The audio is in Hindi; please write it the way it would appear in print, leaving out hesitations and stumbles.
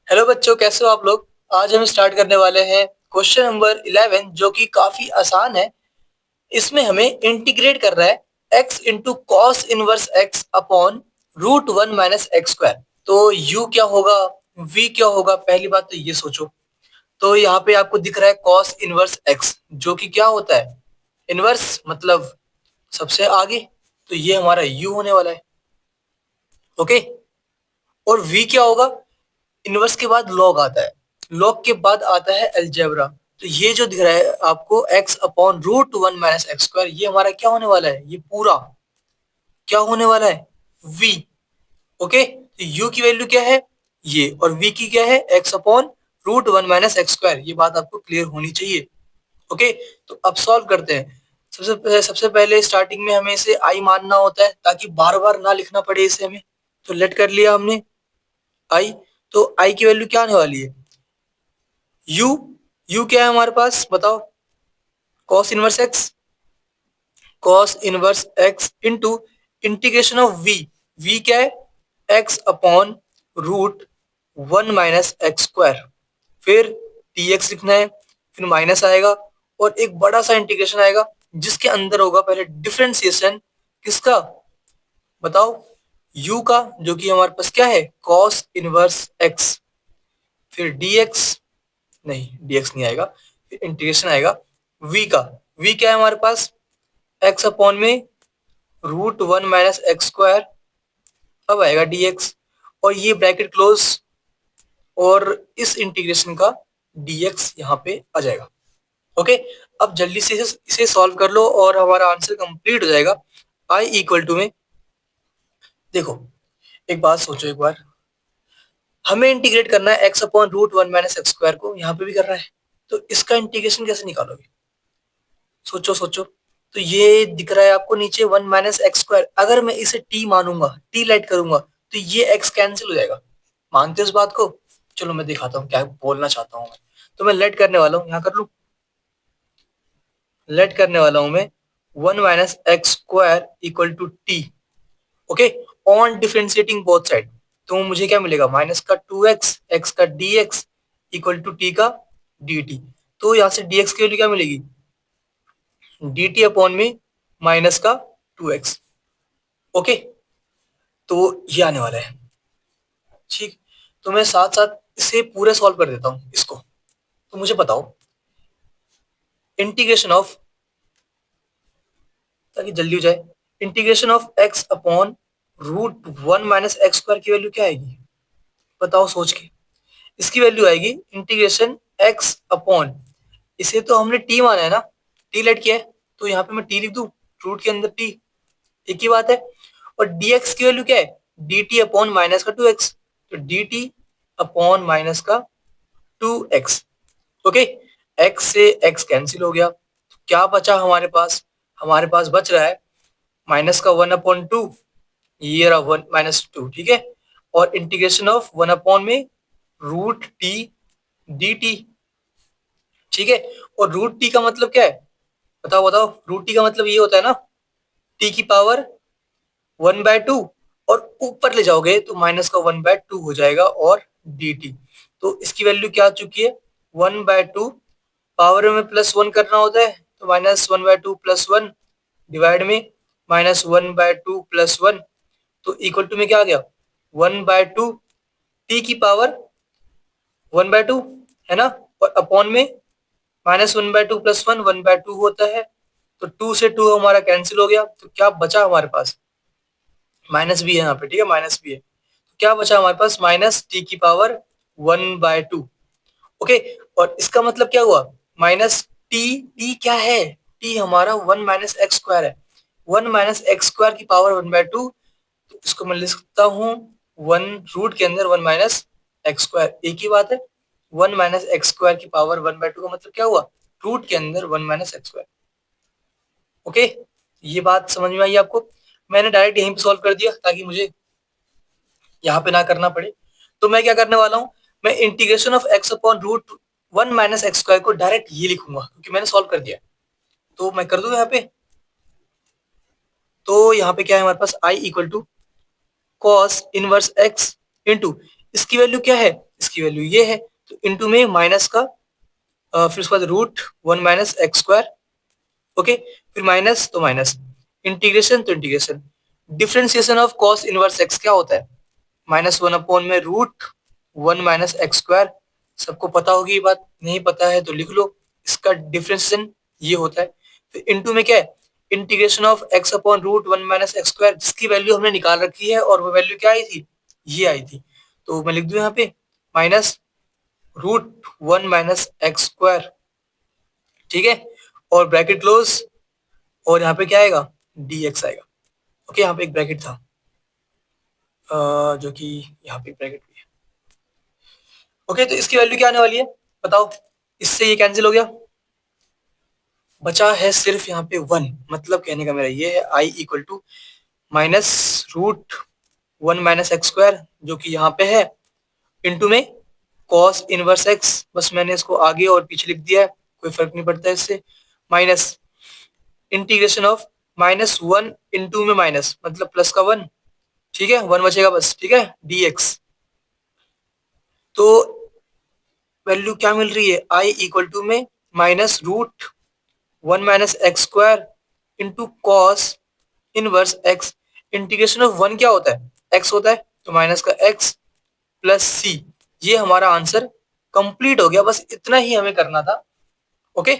हेलो बच्चों, कैसे हो आप लोग। आज हम स्टार्ट करने वाले हैं क्वेश्चन नंबर 11 जो कि काफी आसान है। इसमें हमें इंटीग्रेट करना है x into cos inverse x upon root one minus x square. तो u क्या होगा, v क्या होगा, पहली बात तो ये सोचो। तो यहाँ पे आपको दिख रहा है कॉस इनवर्स x जो कि क्या होता है, इनवर्स मतलब सबसे आगे। तो ये हमारा u होने वाला है। ओके। और v क्या होगा, इनवर्स के बाद लॉग आता है, लॉग के बाद आता है अलजेब्रा। तो ये जो दिख रहा है आपको x upon root one minus x square, ये हमारा क्या होने वाला है, ये पूरा क्या होने वाला है, v। ओके, तो u की वैल्यू क्या है, ये, और v की क्या है, x upon root one minus x square. ये बात आपको क्लियर होनी चाहिए। ओके, तो अब सॉल्व करते हैं। सबसे पहले स्टार्टिंग में हमें इसे i मानना होता है ताकि बार बार ना लिखना पड़े इसे हमें। तो लेट कर लिया हमने i। तो i की वैल्यू क्या आने वाली है, u। u क्या है हमारे पास बताओ, cos inverse x, cos inverse x into integration of v। v क्या है, x upon root one minus x square. फिर dx लिखना है, फिर माइनस आएगा और एक बड़ा सा इंटीग्रेशन आएगा जिसके अंदर होगा पहले डिफरेंशिएशन किसका बताओ, u का, जो कि हमारे पास क्या है, कॉस इनवर्स x। फिर dx, नहीं dx नहीं आएगा, फिर इंटीग्रेशन आएगा v का। v क्या है हमारे पास, x अपॉन में root one minus x square. अब आएगा dx और ये ब्रैकेट क्लोज, और इस इंटीग्रेशन का dx यहाँ पे आ जाएगा। ओके, अब जल्दी से इसे सॉल्व कर लो और हमारा आंसर कंप्लीट हो जाएगा। i इक्वल टू में, देखो एक बात सोचो एक बार, हमें इंटीग्रेट करना है x upon root one minus x square को, यहाँ पे भी करना है। तो इसका इंटीग्रेशन कैसे निकालोगे, सोचो सोचो। तो ये दिख रहा है आपको नीचे वन माइनस एक्स स्क्वायर, अगर मैं इसे t मानूंगा, t लाइट करूंगा, तो ये x कैंसिल हो जाएगा। मानते हो इस बात को, चलो मैं दिखाता हूँ क्या बोलना चाहता हूँ मैं। तो मैं लेट करने वाला हूँ, यहाँ कर लू, लेट करने वाला हूँ मैं one minus x square equal to t. Okay, on differentiating both side, तो मुझे क्या मिलेगा, माइनस का टू एक्स, एक्स का d x equal to t का डी टी। तो यहाँ से डी एक्स की वैल्यू क्या मिलेगी, डी टी अपॉन में माइनस का टू एक्स। ओके, तो ये आने वाला है। ठीक, तो मैं साथ साथ इसे पूरे सॉल्व कर देता हूँ इसको। तो मुझे बताओ इंटीग्रेशन ऑफ, ताकि जल्दी हो जाए, integration of x upon root one minus x square की वैल्यू क्या आएगी, बताओ सोच के। इसकी वैल्यू आएगी इंटीग्रेशन एक्स अपॉन, इसे तो हमने टी माना है ना, टी लेट किया है, तो यहाँ पे मैं टी लिख दूं, रूट के अंदर टी, एक ही बात है। और dx की वैल्यू क्या है, dt अपॉन माइनस का टू एक्स, तो dt अपॉन माइनस का टू एक्स। ओके, x से x कैंसिल हो गया, तो क्या बचा हमारे पास बच रहा है माइनस का वन अपॉन टू, ये रहा वन माइनस टू, ठीक है। और इंटीग्रेशन ऑफ वन अपॉन में रूट टी डी टी, ठीक है। और रूट टी का मतलब क्या है, बताओ बताओ, रूट टी का मतलब ये होता है ना, टी की पावर वन बाय टू, और ऊपर ले जाओगे तो माइनस का वन बाय टू हो जाएगा और डी टी। तो इसकी वैल्यू क्या आ चुकी है, वन बाय टू, पावर में प्लस वन करना होता है, तो minus one by two plus one, divide में minus one by two plus one, तो इक्वल टू में क्या आ गया, वन बाय टू टी की पावर वन बाय टू, है ना, और अपॉन में minus one by two plus one, one by two होता है। तो टू से टू हमारा कैंसिल हो गया, तो क्या बचा हमारे पास, माइनस भी है यहाँ पे, ठीक है, माइनस भी है। तो क्या बचा हमारे पास, माइनस टी की power one by to. Okay, और इसका मतलब क्या हुआ, माइनस टी, टी क्या है, टी हमारा वन माइनस एक्स स्क्वायर है, वन माइनस एक्स स्क्वायर की पावर वन बाय टू। तो इसको मैं लिख सकता हूँ वन, रूट के अंदर वन माइनस एक्स स्क्वायर, एक ही बात है। वन माइनस एक्स स्क्वायर की पावर वन बाय टू का मतलब क्या हुआ, रूट के अंदर one minus x square. Okay, ये बात समझ में आई आपको। मैंने डायरेक्ट यहीं पे सॉल्व कर दिया ताकि मुझे यहाँ पे ना करना पड़े। तो मैं क्या करने वाला हूँ, मैं integration of x upon root one minus x square को डायरेक्ट ये लिखूंगा क्योंकि मैंने सॉल्व कर दिया। तो मैं कर दूं यहाँ पे, तो यहाँ पे क्या है हमारे पास, I equal to cos inverse x into, इसकी वैल्यू क्या है, इसकी वैल्यू ये है, तो इनटू में माइनस का फिर उसके बाद root 1 minus x square, okay, फिर माइनस तो माइनस, इंटीग्रेशन तो integration, differentiation of cos inverse x क्या होता है, -1 अपॉन में रूट 1 माइनस एक्स स्क्वायर। सबको पता होगी ये बात, नहीं पता है तो लिख लो, इसका डिफरेंशिएशन ये होता है। फिर इनटू में क्या है, integration of x upon root 1 minus x square, जिसकी वैल्यू हमने निकाल रखी है और वो वैल्यू क्या आई थी, ये आई थी, तो मैं लिख दूं यहाँ पे minus root 1 minus x square, ठीक है, और ब्रैकेट क्लोज, और यहाँ पे क्या आएगा, डी एक्स आएगा। ओके, यहाँ पे एक ब्रैकेट था जो कि यहाँ पे ब्रैकेट भी है। ओके, तो इसकी वैल्यू क्या आने वाली है बताओ, इससे ये कैंसिल हो गया, बचा है सिर्फ यहाँ पे 1, मतलब कहने का मेरा ये है I equal to minus root 1 minus x square, जो कि यहाँ पे है, इंटू में कॉस इनवर्स एक्स, बस मैंने इसको आगे और पीछे लिख दिया है, कोई फर्क नहीं पड़ता इससे, माइनस इंटीग्रेशन ऑफ -1 इंटू में माइनस मतलब प्लस का 1, ठीक है, 1 बचेगा बस, ठीक है, डी एक्स। तो वैल्यू क्या मिल रही है, आई इक्वल टू में minus root 1 minus x square into cos inverse x, integration of 1 क्या होता है, एक्स होता है, तो माइनस का एक्स प्लस सी, ये हमारा आंसर कंप्लीट हो गया, बस इतना ही हमें करना था। ओके।